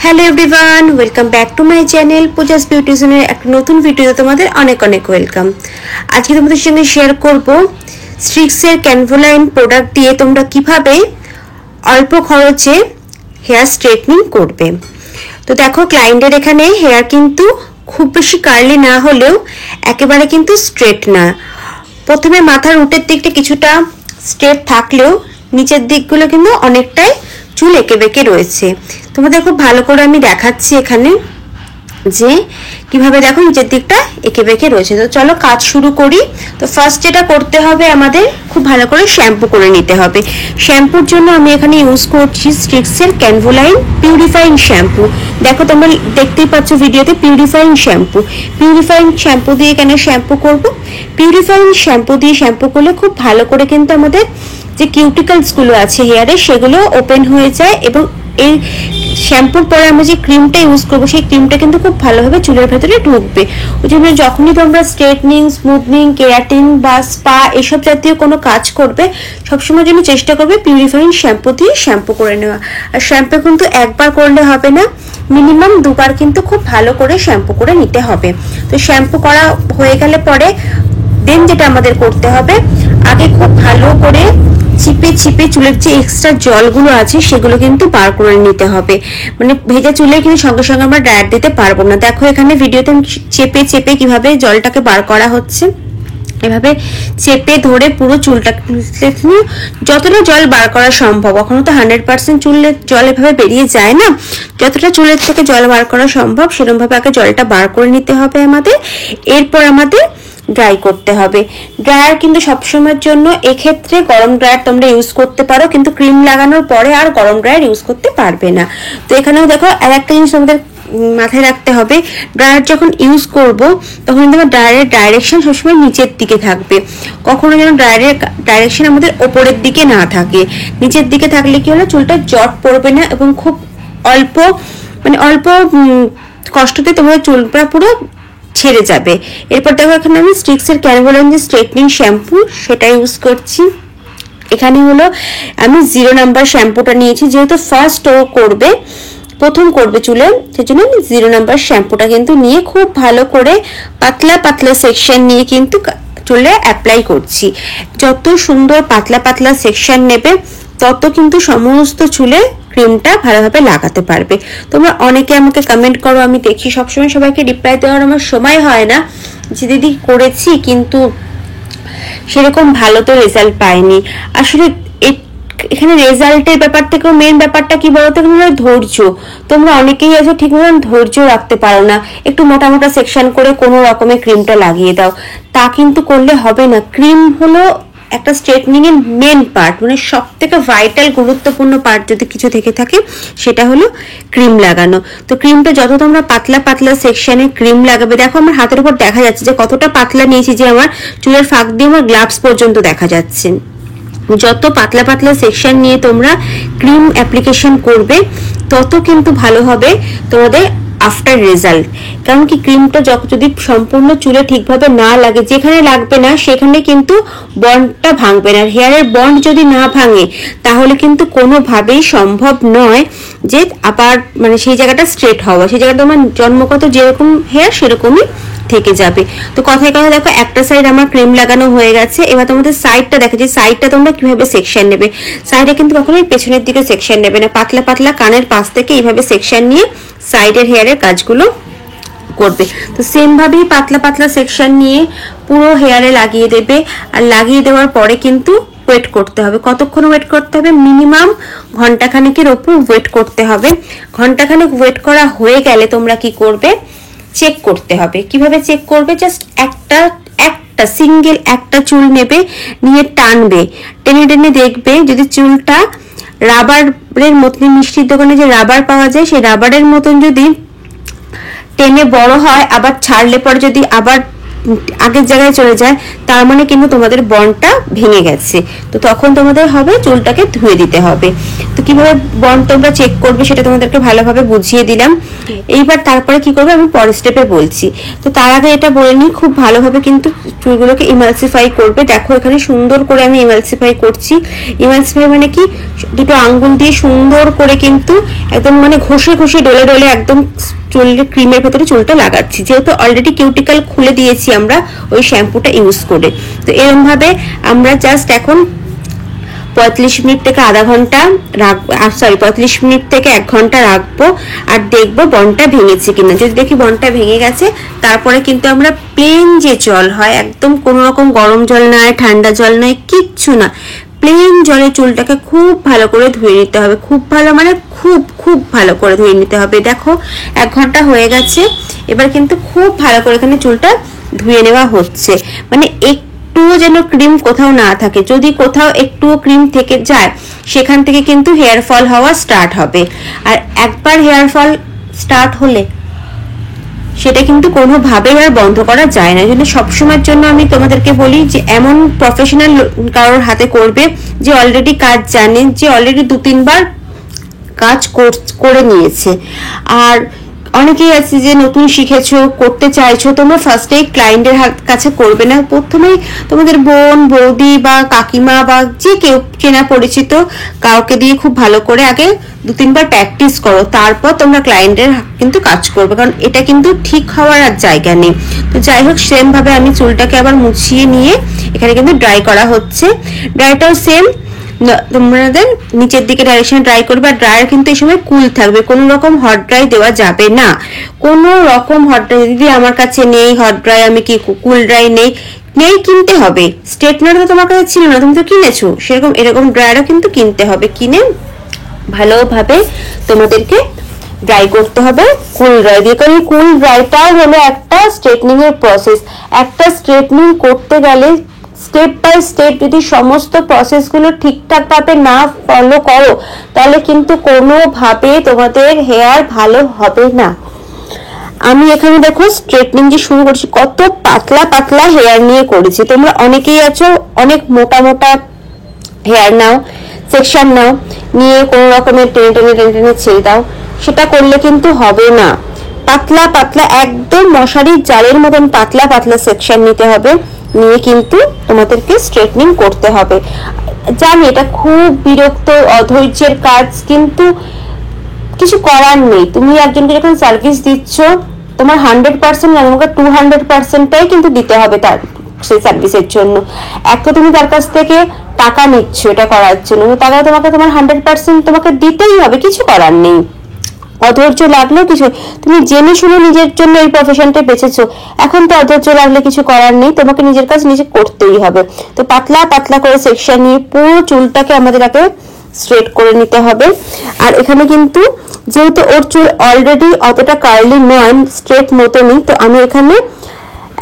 Hello everyone, welcome back to my channel Puja's বিউটিশনের একটা নতুন ভিডিওতে তোমাদের অনেক অনেক ওয়েলকাম। আজকে তোমাদের সঙ্গে শেয়ার করব স্ট্রিক্সের ক্যানভোলাইন প্রোডাক্ট দিয়ে তোমরা কিভাবে অল্প খরচে হেয়ার স্ট্রেটনিং করবে। তো দেখো, ক্লায়েন্টের এখানে হেয়ার কিন্তু খুব বেশি কার্লি না হলেও একেবারে কিন্তু স্ট্রেট না। প্রথমে মাথার রুটের দিকটা কিছুটা স্ট্রেট থাকলেও নিচের দিকগুলো কিন্তু অনেকটাই চুল এঁকে বেঁকে রয়েছে। তোমাদের খুব ভালো করে আমি দেখাচ্ছি এখানে যে কিভাবে দেখো নিচের দিকটা এঁকে বেঁকে রয়েছে। তো চলো কাজ শুরু করি। তো ফার্স্ট যেটা করতে হবে, আমাদের খুব ভালো করে শ্যাম্পু করে নিতে হবে। শ্যাম্পুর জন্য আমি এখানে ইউজ করছি স্ট্রিক্সের ক্যানভোলাইন পিউরিফাইং শ্যাম্পু। দেখো তোমরা দেখতেই পাচ্ছ ভিডিওতে পিউরিফাইং শ্যাম্পু। পিউরিফাইং শ্যাম্পু দিয়ে কেন শ্যাম্পু করব? পিউরিফাইং শ্যাম্পু দিয়ে শ্যাম্পু করলে খুব ভালো করে কিন্তু আমাদের যে কিউটিকলসগুলো আছে হেয়ারে সেগুলো ওপেন হয়ে যায়, এবং এই শ্যাম্পুর পরে আমরা যে ক্রিমটা ইউজ করবো সেই ক্রিমটা কিন্তু খুব ভালোভাবে চুলের ভেতরে ঢুকবে। ওই জন্য যখনই তোমরা স্ট্রেটনিং, স্মুথনিং, কেরাটিন বা স্পা এসব জাতীয় কোনো কাজ করবে সবসময় জন্য চেষ্টা করবে পিউরিফাইং শ্যাম্পু দিয়ে শ্যাম্পু করে নেওয়া। আর শ্যাম্পু কিন্তু একবার করলে হবে না, মিনিমাম দুবার কিন্তু খুব ভালো করে শ্যাম্পু করে নিতে হবে। তো শ্যাম্পু করা হয়ে গেলে পরে দেন যেটা আমাদের করতে হবে, আগে খুব ভালো করে চিপে চিপে চুলের যে এক্সট্রা জলগুলো আছে সেগুলো কিন্তু বার করে নিতে হবে। মানে ভেজা চুলে কিন্তু সঙ্গে সঙ্গে আমরা ড্রায়ার দিতে পারবো না। দেখো এখানে ভিডিওতে চেপে চেপে কিভাবে জলটাকে বার করা হচ্ছে। এভাবে চেপে ধরে পুরো চুলটা যতটা জল বার করা সম্ভব, কখনো তো 100% চুলের জল এভাবে বেরিয়ে যায় না, যতটা চুলের থেকে জল বার করা সম্ভব সেরকম ভাবে আগে জলটা বার করে নিতে হবে আমাদের। এরপর আমাদের ড্রাই করতে হবে। ড্রায়ার কিন্তু সবসময়ের জন্য এক্ষেত্রে গরম ড্রায়ার তোমরা ইউজ করতে পারো, কিন্তু ক্রিম লাগানোর পরে আর গরম ড্রায়ার ইউজ করতে পারবে না। তো এখানেও দেখো আর একটা জিনিস আমাদের মাথায় রাখতে হবে, ড্রায়ার যখন ইউজ করব তখন কিন্তু ড্রায়ারের ডাইরেকশন সবসময় নিচের দিকে থাকবে। কখনো যেন ড্রায়ারের ডাইরেকশন আমাদের ওপরের দিকে না থাকে। নিচের দিকে থাকলে কি হলো, চুলটা জট পড়বে না এবং খুব অল্প অল্প কষ্টতে তোমার চুলটা পুরো ছেড়ে যাবে। এরপর দেখো এখানে আমি স্ট্রিক্সের ক্যানভোলাইন যে স্ট্রেটনিং শ্যাম্পু সেটা ইউজ করছি। এখানে হলো আমি 0 নাম্বার শ্যাম্পুটা নিয়েছি, যেহেতু ফার্স্ট ও করবে, প্রথম করবে চুলে, সেজন্য আমি 0 নাম্বার শ্যাম্পুটা কিন্তু নিয়ে খুব ভালো করে পাতলা পাতলা সেকশন নিয়ে কিন্তু চুলে অ্যাপ্লাই করছি। যত সুন্দর পাতলা পাতলা সেকশন নেবে তত কিন্তু সমস্ত চুলে ক্রিমটা ভালোভাবে লাগাতে পারবে। তোমরা অনেকে আমাকে কমেন্ট করো, আমি দেখি সবসময় সবাইকে রিপ্লাই দেওয়ার আমার সময় হয় না, যে দিদি করেছি কিন্তু সেরকম ভালো তো রেজাল্ট পাইনি। আসলে এখানে রেজাল্টের ব্যাপার থেকেও মেন ব্যাপারটা কি বলতো, ধৈর্য। তোমরা অনেকেই আছো ঠিক মতন ধৈর্য রাখতে পারো না, একটু মোটা মোটা সেকশন করে কোনো রকমে ক্রিমটা লাগিয়ে দাও, তা কিন্তু করলে হবে না। ক্রিম হলো একটা স্ট্রেটনিং এর মেন পার্ট, মানে সব থেকে ভাইটাল গুরুত্বপূর্ণ পার্ট যদি কিছু থেকে থাকে সেটা হলো ক্রিম লাগানো। তো ক্রিমটা যত তোমরা পাতলা পাতলা সেকশনে ক্রিম লাগাবে, দেখো আমার হাতের উপর দেখা যাচ্ছে যে কতটা পাতলা নিয়েছি, যে আমার চুলের ফাঁক দিয়ে আমার গ্লাভস পর্যন্ত দেখা যাচ্ছে। যত পাতলা পাতলা সেকশন নিয়ে তোমরা ক্রিম অ্যাপ্লিকেশন করবে তত কিন্তু ভালো হবে তোমাদের আফটার রেজাল্ট। কারণ কি, ক্রিমটা যদি সম্পূর্ণ চুলে ঠিকভাবে না লাগে, যেখানে লাগবে না সেখানে কিন্তু বন্ডটা ভাঙবে না। হেয়ারের বন্ড যদি না ভাঙে তাহলে কিন্তু কোনোভাবেই সম্ভব নয় যে আবার সেই জায়গাটা স্ট্রেট হওয়া, সেই জায়গাটা আমার জন্মগত যেরকম হেয়ার সেরকমই থেকে যাবে। তো কথায় কথা দেখো একটা সাইড আমার ক্রিম লাগানো হয়ে গেছে। এবার তোমাদের সাইডটা দেখো, যে সাইডটা তোমরা কিভাবে সেকশন নেবে। সাইডে কিন্তু কখনোই পেছনের দিকে সেকশন নেবে না, পাতলা পাতলা কানের পাশ থেকে এইভাবে সেকশন নিয়ে সাইডের হেয়ারের কাজগুলো করবে। তো সেম ভাবেই পাতলা পাতলা সেকশন নিয়ে পুরো হেয়ারে লাগিয়ে দেবে। আর লাগিয়ে দেওয়ার পরে কিন্তু ওয়েট করতে হবে। কতক্ষণ ওয়েট করতে হবে? মিনিমাম ঘন্টাখানেকের ওপর ওয়েট করতে হবে। ঘন্টাখানেক ওয়েট করা হয়ে গেলে তোমরা কি করবে, চেক করতে হবে। কিভাবে চেক করবে? জাস্ট একটা সিঙ্গেল একটা চুল নেবে, নিয়ে টানবে, টেনে টেনে দেখবে যদি চুলটা রাবারের মতন, মিষ্টির দোকানে যে রাবার পাওয়া যায় সেই রাবারের মতন যদি টেনে বড় হয়, আবার ছাড়লে পরে যদি আবার আগের জায়গায় চলে যায়, তার মানে কিন্তু তোমাদের বন্ডটা ভেঙে গেছে। তো তখন তোমাদের হবে চুলটাকে ধুয়ে দিতে হবে। তো কিভাবে বন্ড তোমরা চেক করবে সেটা তোমাদেরকে ভালোভাবে বুঝিয়ে দিলাম। এইবার তারপরে কি করবে আমি পরের স্টেপে বলছি। তো তার আগে এটা বলে নিই, খুব ভালোভাবে কিন্তু চুলগুলোকে ইমালসিফাই করবে। দেখো এখানে সুন্দর করে আমি ইমালসিফাই করছি। ইমালসিফাই মানে কি, দুটো আঙ্গুল দিয়ে সুন্দর করে কিন্তু একদম মানে ঘষে ঘষে ডলে ডলে একদম চুলের ক্রিমের ভেতরে চুলটা লাগাচ্ছি, যেহেতু অলরেডি কিউটিক্যাল খুলে দিয়েছি আমরা ওই শ্যাম্পুটা ইউজ করে। তো এরকম ভাবে আমরা জাস্ট এখন 45 মিনিট থেকে আধা ঘন্টা রাখবো, 45 মিনিট থেকে 1 ঘন্টা রাখবো, আর দেখবো বন্ডটা ভেঙেছে কিনা। যদি দেখি বন্ডটা ভেঙে গেছে, তারপরে কিন্তু আমরা প্লেন যে জল হয়, একদম কোনো রকম গরম জল নয়, ঠান্ডা জল নয়, কিচ্ছু না, প্লেন জলে চুলটাকে খুব ভালো করে ধুয়ে নিতে হবে। খুব ভালো মানে খুব খুব ভালো করে ধুয়ে নিতে হবে। দেখো 1 ঘন্টা হয়ে গেছে, এবার কিন্তু খুব ভালো করে এখানে চুলটা ধুয়ে নেওয়া হচ্ছে। মানে একটুও যেন ক্রিম কোথাও না থাকে, যদি কোথাও একটুও ক্রিম থেকে যায় সেখান থেকে কিন্তু হেয়ার ফল হওয়া স্টার্ট হবে। আর একবার হেয়ার ফল স্টার্ট হলে সেটা কিন্তু কোনোভাবেই আর বন্ধ করা যায় না। এই জন্য সবসময়ের জন্য আমি তোমাদেরকে বলি যে এমন প্রফেশনাল কারোর হাতে করবে যে অলরেডি কাজ জানে, যে অলরেডি 2-3 বার কাজ করে নিয়েছে। আর অনেকেই আছে যে নতুন শিখেছো, করতে চাইছো, তোমরা ফার্স্টেই ক্লায়েন্টের কাছে করবে না, প্রথমেই তোমাদের বোন, বৌদি বা কাকিমা বা যে কেউ চেনা পরিচিত কাউকে দিয়ে খুব ভালো করে আগে 2-3 বার প্র্যাকটিস করো, তারপর তোমরা ক্লায়েন্টের কিন্তু কাজ করবে, কারণ এটা কিন্তু ঠিক হওয়ার আর জায়গা নেই। তো যাই হোক, সেম ভাবে আমি চুলটাকে আবার মুছিয়ে নিয়ে এখানে কিন্তু ড্রাই করা হচ্ছে। ড্রাইটাও সেম তোমাদের নিচের দিকে ডাইরেকশন ড্রাই করবে। আর ড্রায়ার কিন্তু এই সময় কুল থাকবে, কোনো রকম হট ড্রাই দেওয়া যাবে না। কোনো রকম হট ড্রাই যদি আমার কাছে নেই, হট ড্রাই আমি কি কুল ড্রাই নেই, কিনতে হবে। স্ট্রেটনার তো তোমার কাছে ছিল না, তুমি তো কিনেছো, সেরকম এরকম ড্রায়ারও কিন্তু কিনতে হবে। কিনে ভালোভাবে তোমাদেরকে ড্রাই করতে হবে কুল ড্রাই দিয়ে, কারণ কুল ড্রাইটাও হলো একটা স্ট্রেটনিং এর প্রসেস। একটা স্ট্রেটনিং করতে গেলে স্টেপ বাই স্টেপ যদি সমস্ত প্রসেসগুলো ঠিকঠাক ভাবে না ফলো করো, তাহলে কিন্তু কোনোভাবে তোমাদের হেয়ার ভালো হবে না। আমি এখানে দেখো স্ট্রেটনিং যে শুরু করছি, কত পাতলা পাতলা হেয়ার নিয়ে করেছি। তোমরা অনেকেই আছো অনেক মোটা মোটা হেয়ার নাও, সেকশন নাও, নিয়ে কোনো রকমের টেনে টেনে টেনে টেনে ছেড়ে দাও, সেটা করলে কিন্তু হবে না। পাতলা পাতলা একদম মশারির জালের মতন পাতলা পাতলা সেকশন নিতে হবে, নিয়ে কিন্তু তোমাদেরকে স্ট্রেটনিং করতে হবে। জানি এটা খুব বিরক্ত অধৈর্যের কাজ, কিন্তু কিছু করার নেই। তুমি একজনকে যখন সার্ভিস দিচ্ছ, তোমার 100% না, তোমাকে 200%টাই কিন্তু দিতে হবে তার সেই সার্ভিসের জন্য। এক তো তুমি তার কাছ থেকে টাকা নিচ্ছ এটা করার জন্য, তাহলে তোমাকে তোমার 100% তোমাকে দিতেই হবে, কিছু করার নেই। অধৈর্য লাগলেও কিছু, তুমি জেনে শুনে নিজের জন্য এই প্রফেশনটা বেছেছো, এখন তো অধৈর্য লাগলে কিছু করার নেই, তোমাকে নিজের কাজ নিজে করতেই হবে। তো পাতলা পাতলা করে সেকশন নিয়ে পুরো চুলটাকে আমাদের আগে স্ট্রেট করে নিতে হবে। আর এখানে কিন্তু যেহেতু ওর চুল অলরেডি অতটা কার্লি নয়, স্ট্রেট মতনই, তো আমি এখানে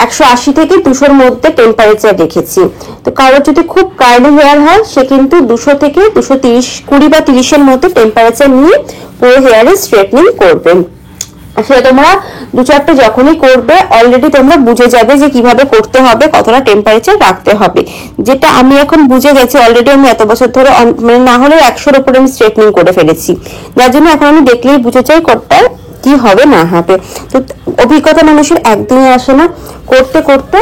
180 থেকে 200-র মধ্যে টেম্পারেচার রেখেছি। তো কারোর যদি খুব কার্লি হেয়ার হয়, সে কিন্তু 200 থেকে 230, 20 বা 30-এর মধ্যে টেম্পারেচার নিয়ে পুরো হেয়ারে স্ট্রেটনিং করবে। সেটা তোমরা 2-4টা যখনই করবে অলরেডি তোমরা বুঝে যাবে যে কিভাবে করতে হবে, কতটা টেম্পারেচার রাখতে হবে। যেটা আমি এখন বুঝে গেছি, অলরেডি আমি এত বছর ধরে মানে না হলেও 100-র উপরে আমি স্ট্রেটনিং করে ফেলেছি, যার জন্য এখন আমি দেখলেই বুঝে যাই কোনটা কি হবে না হবে। তো অভিজ্ঞতা মানুষের একদিনে আসে না, করতে করতে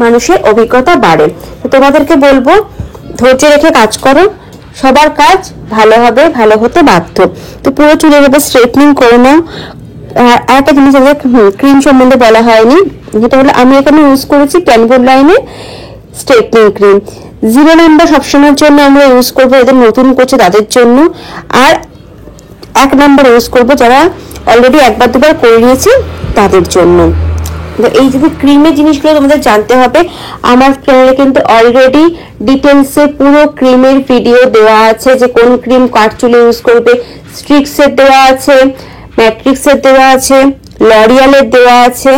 মানুষের অভিজ্ঞতা বাড়ে। তো তোমাদেরকে বলবো ধৈর্য রেখে কাজ করো, সবার কাজ ভালো হবে, ভালো হতে বাধ্য। তো পুরো চুলের উপর স্ট্রেটনিং করে নাও। আর একটা জিনিস আমাদের ক্রিম সম্বন্ধে বলা হয়নি, যেটা হলো আমি এখানে ইউজ করেছি ক্যানভোলাইনের স্ট্রেটনিং ক্রিম। 0 নাম্বার সবসময়ের জন্য আমরা ইউজ করবো, এদের নতুন করছে তাদের জন্য। আর 1 নাম্বার ইউজ করবো যারা অলরেডি 1-2 বার করে নিয়েছে তাদের জন্য। এই যে ক্রিমের জিনিসগুলো তোমাদের জানতে হবে। আমার চ্যানেলে কিন্তু অলরেডি ডিটেলসে পুরো ক্রিমের ভিডিও দেওয়া আছে, যে কোন ক্রিম কার চুলে ইউজ করবে। স্ট্রিক্সের দেওয়া আছে, ম্যাট্রিক্সের দেওয়া আছে, লরিয়ালের দেওয়া আছে।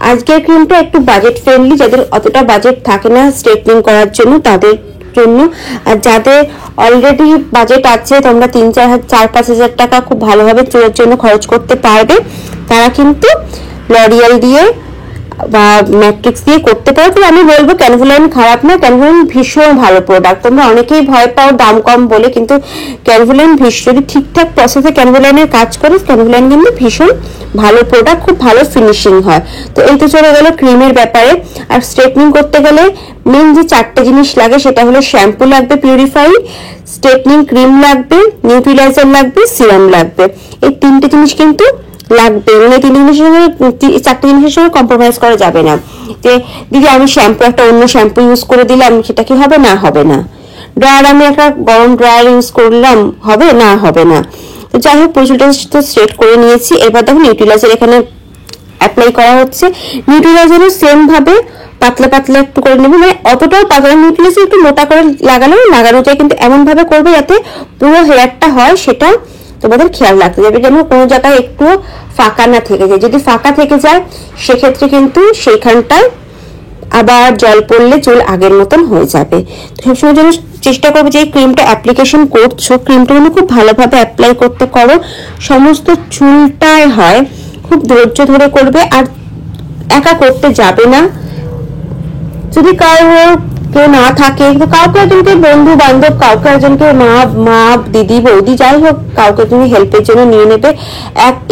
আজকের ক্রিমটা একটু বাজেট ফ্রেন্ডলি, যাদের অতটা বাজেট থাকে না স্ট্রেটনিং করার জন্য তাদের জন্য। আর যাদের অলরেডি বাজেট আছে, তোমরা 3-4-5 হাজার টাকা খুব ভালোভাবে চুলের জন্য খরচ করতে পারবে, তারা কিন্তু লরিয়াল দিয়ে বা ম্যাট্রিক্স দিয়ে করতে পারো। কিন্তু আমি বলবো ক্যানভোলাইন খারাপ না, ক্যানভোলাইন ভীষণ ভালো প্রোডাক্ট। তোমরা অনেকেই ভয় পাও দাম কম বলে, কিন্তু ক্যানভোলাইন যদি ঠিকঠাক প্রসেসে ক্যানভোলাইনের কাজ করো, ক্যানভোলাইন কিন্তু ভীষণ ভালো প্রোডাক্ট, খুব ভালো ফিনিশিং হয়। তো এই তো চলে গেল ক্রিমের ব্যাপারে। আর স্ট্রেটনিং করতে গেলে মেন যে 4টে জিনিস লাগে সেটা হলো শ্যাম্পু লাগবে পিউরিফাই, স্ট্রেটনিং ক্রিম লাগবে, নিউট্রিলাইজার লাগবে, সিরাম লাগবে। এই 3টে জিনিস কিন্তু লাগবে, মানে 4টে জিনিসের সঙ্গে কম্প্রোমাইজ করা যাবে না। যে দিদি আমি শ্যাম্পু একটা অন্য শ্যাম্পু ইউজ করে দিলাম, সেটা কি হবে? না, হবে না। ড্রায়ার আমি একটা গরম ড্রায়ার ইউজ করলাম, হবে না? হবে না। তো যাই হোক, চুলটা তো স্ট্রেট করে নিয়েছি। এবার দেখো নিউট্রিলাইজার এখানে অ্যাপ্লাই করা হচ্ছে। নিউট্রিলাইজারও সেম ভাবে পাতলা পাতলা একটু করে নেবে, মানে অতটাও পাতলা, নিউট্রিলাইজার একটু মোটা করে লাগানো যায়, কিন্তু এমন ভাবে করবে যাতে পুরো হেয়ারটা হয়, সেটা তোমাদের খেয়াল রাখতে যাবে, যেন কোনো জায়গায় একটু ফাঁকা না থেকে যায়। যদি ফাঁকা থেকে যায় সেক্ষেত্রে কিন্তু সেইখানটায় আবার জল পড়লে চুল আগের মতন হয়ে যাবে। তো সবসময় যেন চেষ্টা করবে যে ক্রিমটা অ্যাপ্লিকেশন করছো, ক্রিমটা যেন খুব ভালোভাবে অ্যাপ্লাই করতে করো, সমস্ত চুলটায় হয়। খুব ধৈর্য ধরে করবে, আর একা করতে যাবে না। যদি কেউ না থাকে, কাউকে একজনকে, বন্ধু বান্ধব, কাউকে একজনকে, মা দিদি বৌদি যাই হোক, কাউকে তুমি হেল্পের জন্য নিয়ে নেবে।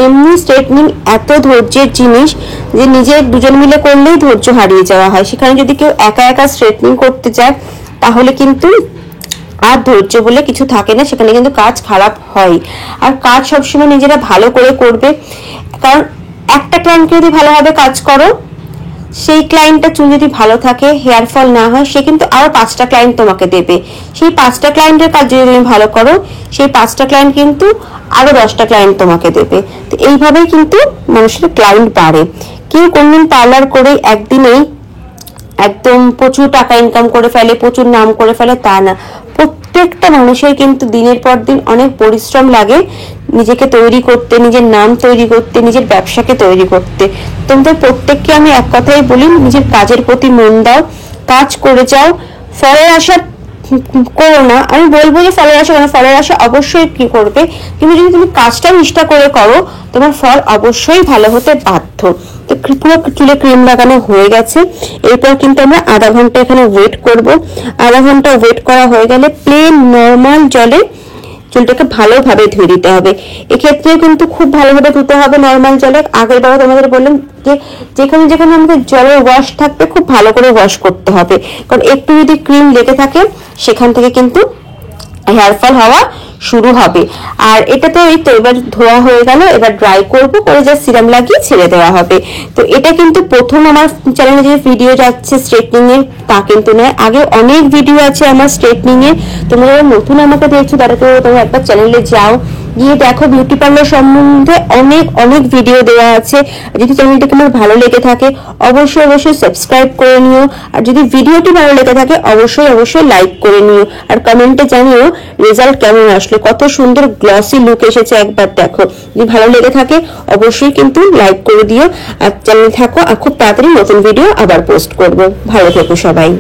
এমনি স্ট্রেটনিং এত ধৈর্যের জিনিস যে নিজের দুজন মিলে করলেই ধৈর্য হারিয়ে যাওয়া হয়। সেখানে যদি কেউ একা একা স্ট্রেটনিং করতে যায় তাহলে কিন্তু আর ধৈর্য বলে কিছু থাকে না, সেখানে কিন্তু কাজ খারাপ হয়। আর কাজ সবসময় নিজেরা ভালো করে করবে, কারণ একটা ক্লায়েন্টকে যদি ভালোভাবে কাজ করো, সেই ক্লায়েন্টটা চুল যদি ভালো থাকে, হেয়ার ফল না হয়, সে কিন্তু আরো 5টা ক্লায়েন্ট তোমাকে দেবে। সেই 5টা ক্লায়েন্টের কাজ যদি তুমি ভালো করো, সেই 5টা ক্লায়েন্ট কিন্তু আরো 10টা ক্লায়েন্ট তোমাকে দেবে। তো এইভাবেই কিন্তু মানুষের ক্লায়েন্ট বাড়ে। কেউ কোনদিন পার্লার করে একদিনেই একদম প্রচুর টাকা ইনকাম করে ফেলে, প্রচুর নাম করে ফেলে, তা না। প্রত্যেকটা মানুষের কিন্তু দিনের পর দিন অনেক পরিশ্রম লাগে নিজেকে তৈরি করতে, নিজের নাম তৈরি করতে, নিজের ব্যবসাকে তৈরি করতে। তোমাদের প্রত্যেককে আমি এক কথাই বলি, নিজের কাজের প্রতি মন দাও, কাজ করে যাও। ফলের আশা করো না, আমি বলবো যে ফলের আশা কেন, ফলের আশা অবশ্যই কি করবে, কিন্তু যদি তুমি কাজটা নিষ্ঠা করে করো, তোমার ফল অবশ্যই ভালো হতে বাধ্য। তো পুরো চুলে ক্রিম লাগানো হয়ে গেছে। এরপর কিন্তু আমরা আধা ঘন্টা এখানে ওয়েট করব। আধা ঘন্টা ওয়েট করা হয়ে গেলে প্লেন নর্মাল জলে চুলটাকে ভালোভাবে ধুয়ে দিতে হবে। এক্ষেত্রে কিন্তু খুব ভালোভাবে ধুতে হবে নর্মাল জলে। আগের বার তোমাদের বললাম যে যেখানে যেখানে আমাদের জলের ওয়াশ থাকবে খুব ভালো করে ওয়াশ করতে হবে, কারণ একটু যদি ক্রিম লেগে থাকে সেখান থেকে কিন্তু হেয়ার ফল হওয়া শুরু হবে। আর এটা তো এই তো এবার ধোয়া হয়ে গেল, এবার ড্রাই করব, করে জাস্ট সিরাম লাগিয়ে ছেড়ে দেওয়া হবে। তো এটা কিন্তু প্রথম আমার চ্যানেলে যে ভিডিও যাচ্ছে স্ট্রেটনিং এর, তা কিন্তু নয়। আগে অনেক ভিডিও আছে আমার স্ট্রেটনিং এর। তোমরা যারা নতুন আমাকে দেখছো তারা তো তোমরা একবার চ্যানেলে যাও, গিয়ে দেখো বিউটি পার্লার সম্বন্ধে অনেক অনেক ভিডিও দেওয়া আছে। যদি চ্যানেলটি তোমার ভালো লেগে থাকে অবশ্যই অবশ্যই সাবস্ক্রাইব করে নিও, আর যদি ভিডিওটি ভালো লেগে থাকে অবশ্যই অবশ্যই লাইক করে নিও, আর কমেন্টে জানিও রেজাল্ট কেমন আসলো, কত সুন্দর গ্লসি লুক এসেছে, একবার দেখো। যদি ভালো লেগে থাকে অবশ্যই কিন্তু লাইক করে দিও, আর চ্যানেলে থাকো। আর খুব তাড়াতাড়ি নতুন ভিডিও আবার পোস্ট করবো। ভালো থেকো সবাই।